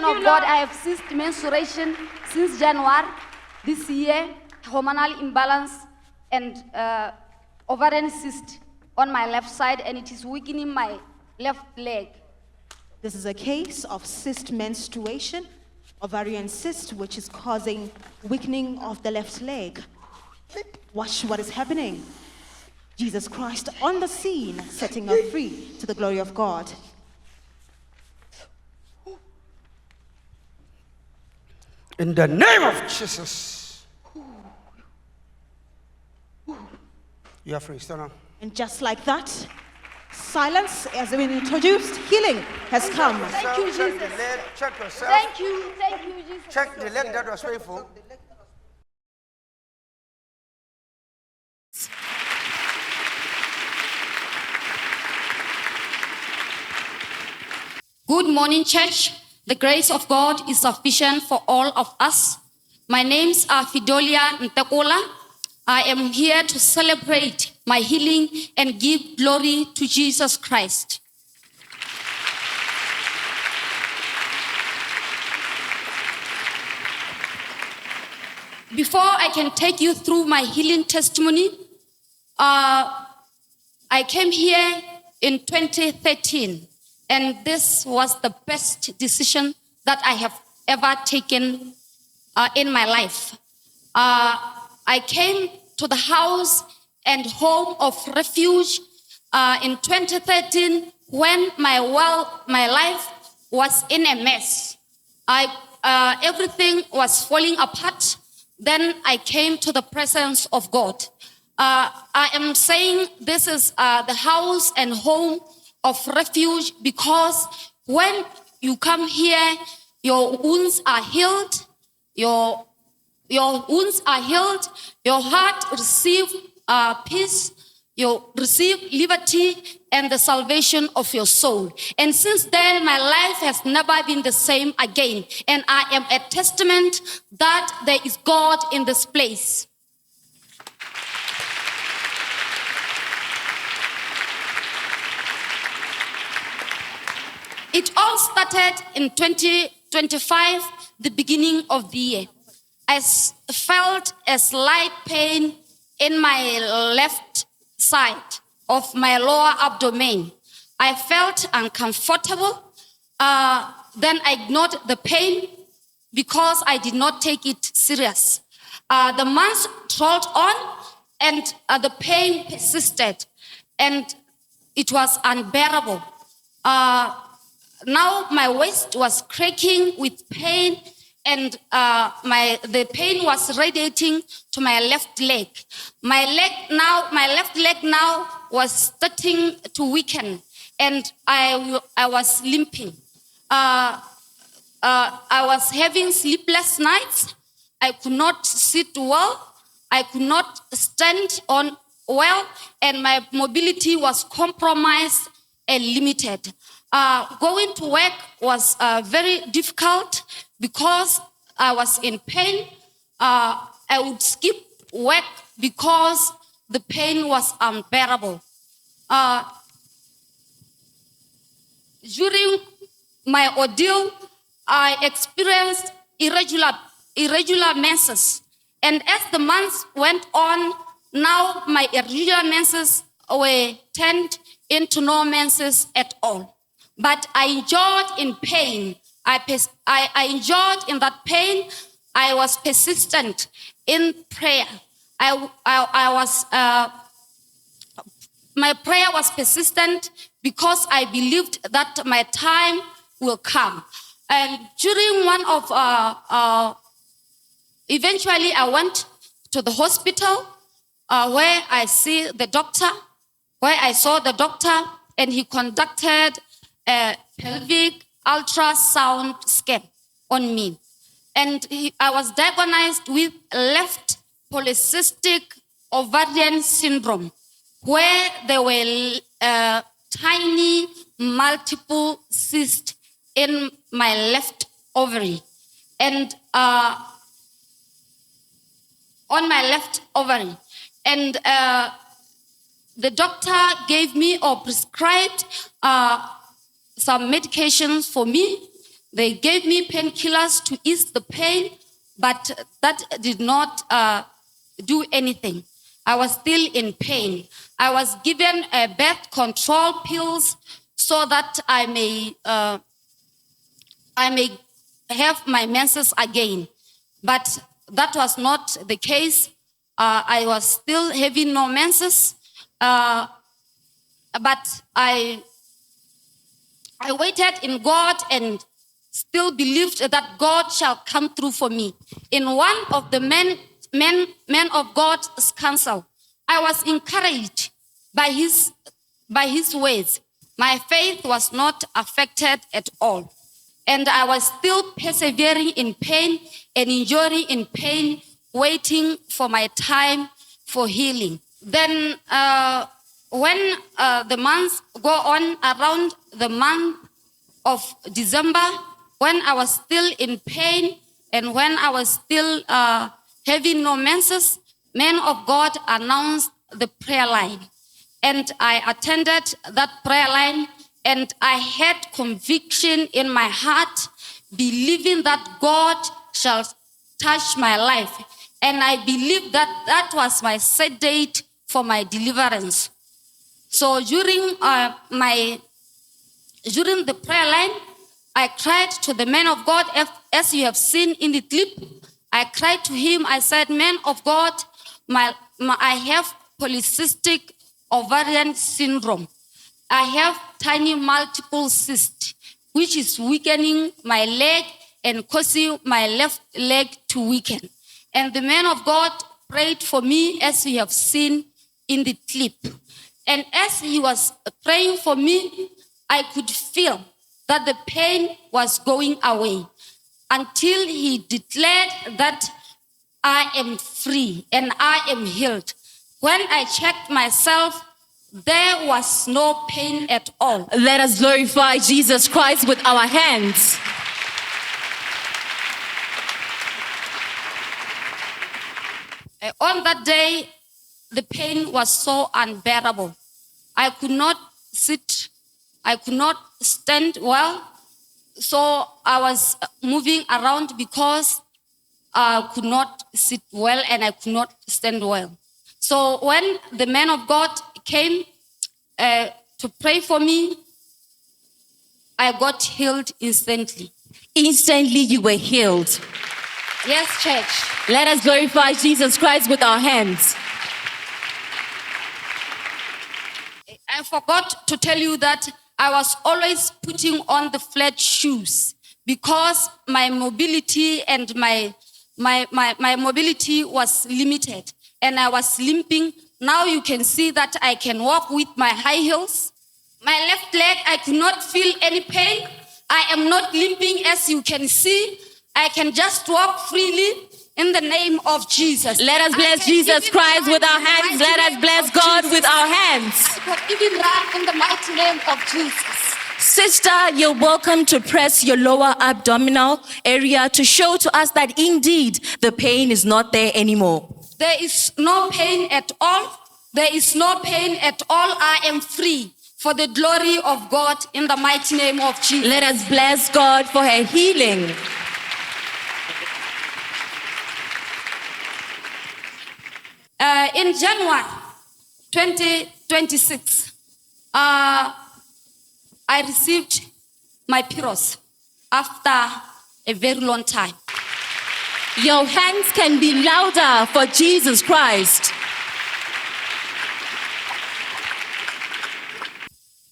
man of God, I have ceased menstruation since January this year, hormonal imbalance and ovarian cyst on my left side, and it is weakening my left leg. This is a case of cyst menstruation, ovarian cyst, which is causing weakening of the left leg. Watch what is happening. Jesus Christ on the scene, setting her free to the glory of God. In the name of Jesus. You are free. Stand up. And just like that, silence has been introduced. Healing has come. Thank you, Check Jesus. the leg. Check yourself. Thank you, Jesus. Check the leg that was painful. Good morning, church. The grace of God is sufficient for all of us. My name's Fidolia Ntakola. I am here to celebrate my healing and give glory to Jesus Christ. Before I can take you through my healing testimony, I came here in 2013. And this was the best decision that I have ever taken in my life. I came to the house and home of refuge in 2013 when my life was in a mess. Everything was falling apart. Then I came to the presence of God. I am saying this is the house and home of refuge because when you come here, your wounds are healed, your wounds are healed, your heart receive peace, you receive liberty and the salvation of your soul. And since then, my life has never been the same again. And I am a testament that there is God in this place. It all started in 2025, the beginning of the year. I felt a slight pain in my left side of my lower abdomen. I felt uncomfortable. Then I ignored the pain because I did not take it serious. The months rolled on and the pain persisted and it was unbearable. Now my waist was cracking with pain and the pain was radiating to my left leg. My left leg now was starting to weaken and I was limping. I was having sleepless nights. I could not sit well. I could not stand on well and my mobility was compromised and limited. Going to work was very difficult because I was in pain. I would skip work because the pain was unbearable. During my ordeal, I experienced irregular menses. And as the months went on, now my irregular menses were turned into no menses at all. But I enjoyed in pain. I enjoyed in that pain. I was persistent in prayer. My prayer was persistent because I believed that my time will come. And during one of, eventually I went to the hospital where I saw the doctor and he conducted a pelvic ultrasound scan on me. And I was diagnosed with left polycystic ovarian syndrome, where there were tiny multiple cysts in my left ovary. And on my left ovary. And the doctor gave me or prescribed some medications for me They gave me painkillers to ease the pain, but that did not do anything. I was still in pain. I was given birth control pills so that I may have my menses again. But that was not the case. I was still having no menses. But I waited in God and still believed that God shall come through for me. In one of the men of God's counsel, I was encouraged by his words. My faith was not affected at all. And I was still persevering in pain and enduring in pain, waiting for my time for healing. Then when the months go on, around the month of December, when I was still in pain and when I was still having no menses, men of God announced the prayer line. And I attended that prayer line, and I had conviction in my heart, believing that God shall touch my life. And I believe that that was my set date for my deliverance. So during the prayer line, I cried to the man of God, as you have seen in the clip. I cried to him. I said, "Man of God, I have polycystic ovarian syndrome. I have tiny multiple cysts, which is weakening my leg and causing my left leg to weaken." And the man of God prayed for me, as you have seen in the clip. And as he was praying for me, I could feel that the pain was going away until he declared that I am free and I am healed. When I checked myself, there was no pain at all. Let us glorify Jesus Christ with our hands. On that day, the pain was so unbearable. I could not sit, I could not stand well. So I was moving around because I could not sit well and I could not stand well. So when the man of God came to pray for me, I got healed instantly. Instantly you were healed. Yes, church. Let us glorify Jesus Christ with our hands. I forgot to tell you that I was always putting on the flat shoes because my mobility and my mobility was limited and I was limping. Now you can see that I can walk with my high heels. My left leg, I could not feel any pain. I am not limping, as you can see. I can just walk freely in the name of Jesus. Let us bless Jesus Christ with our hands. Let us bless God with our hands. I can even run in the mighty name of Jesus. Sister, you're welcome to press your lower abdominal area to show to us that indeed the pain is not there anymore. There is no pain at all. There is no pain at all. I am free for the glory of God in the mighty name of Jesus. Let us bless God for her healing. In January 2026, I received my PCOS after a very long time. Your hands can be louder for Jesus Christ.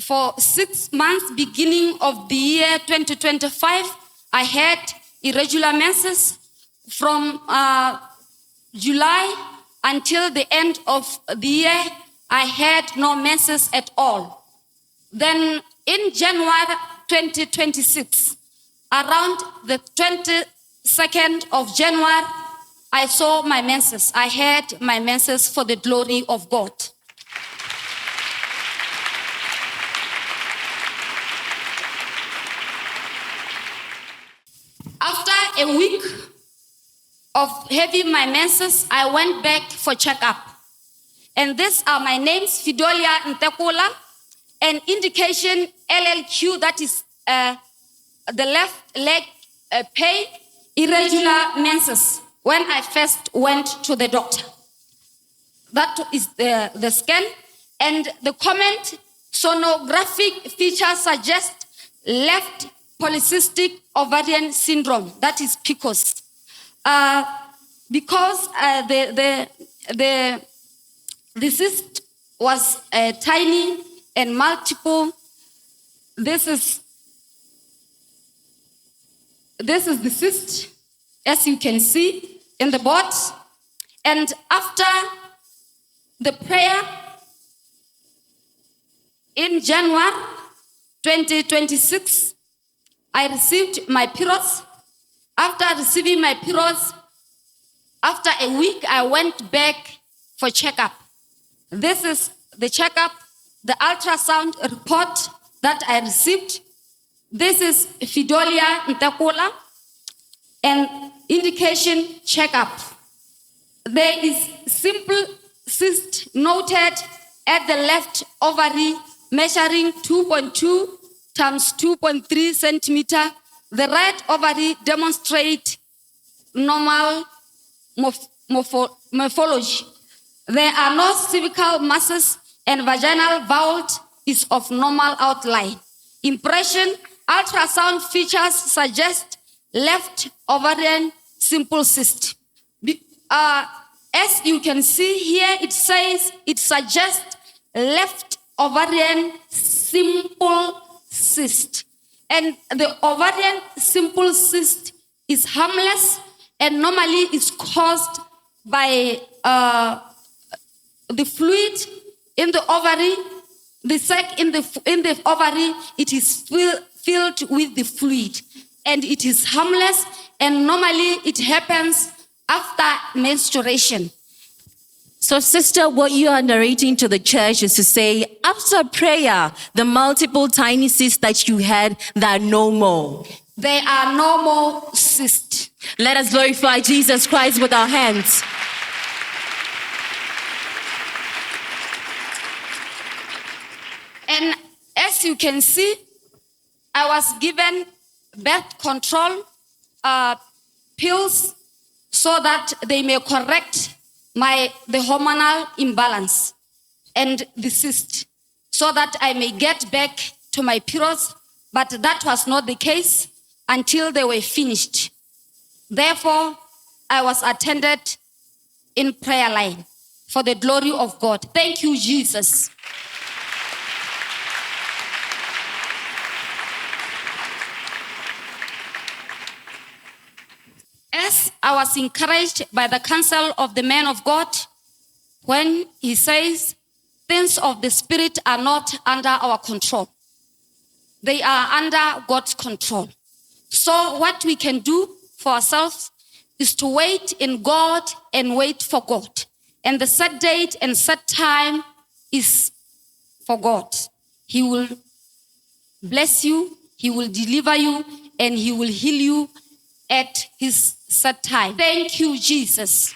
For 6 months, beginning of the year 2025, I had irregular menses. From July until the end of the year, I had no menses at all. Then in January 2026, around the 22nd of January, I saw my menses. I had my menses for the glory of God. After a week of having my menses, I went back for checkup. And these are my names, Fidolia Ntekola, and indication LLQ, that is the left leg pain, irregular menses when I first went to the doctor. That is the scan. And the comment, sonographic features suggest left polycystic ovarian syndrome, that is PCOS. Because the cyst was tiny and multiple. This is the cyst, as you can see in the board. And after the prayer in January 2026, I received my periods. After receiving my periods, after a week, I went back for checkup. This is the checkup, the ultrasound report that I received. This is Fidolia Ntakola, and indication checkup. There is simple cyst noted at the left ovary measuring 2.2 times 2.3 centimeter. The right ovary demonstrates normal morphology. There are no cervical masses and vaginal vault is of normal outline. Impression, ultrasound features suggest left ovarian simple cyst. As you can see here, it says it suggests left ovarian simple cyst. And the ovarian simple cyst is harmless and normally is caused by the fluid in the ovary. The sac in the ovary, it is filled with the fluid, and it is harmless, and normally it happens after menstruation. So, sister, what you are narrating to the church is to say, after prayer, the multiple tiny cysts that you had, there are no more. There are no more cysts. Let us glorify Jesus Christ with our hands. And as you can see, I was given birth control pills so that they may correct the hormonal imbalance and the cyst, so that I may get back to my periods. But that was not the case until they were finished. Therefore, I was attended in prayer line for the glory of God. Thank you, Jesus. As I was encouraged by the counsel of the man of God, when he says, things of the spirit are not under our control. They are under God's control. So what we can do for ourselves is to wait in God and wait for God. And the set date and set time is for God. He will bless you, he will deliver you, and he will heal you at his set time. Thank you, Jesus.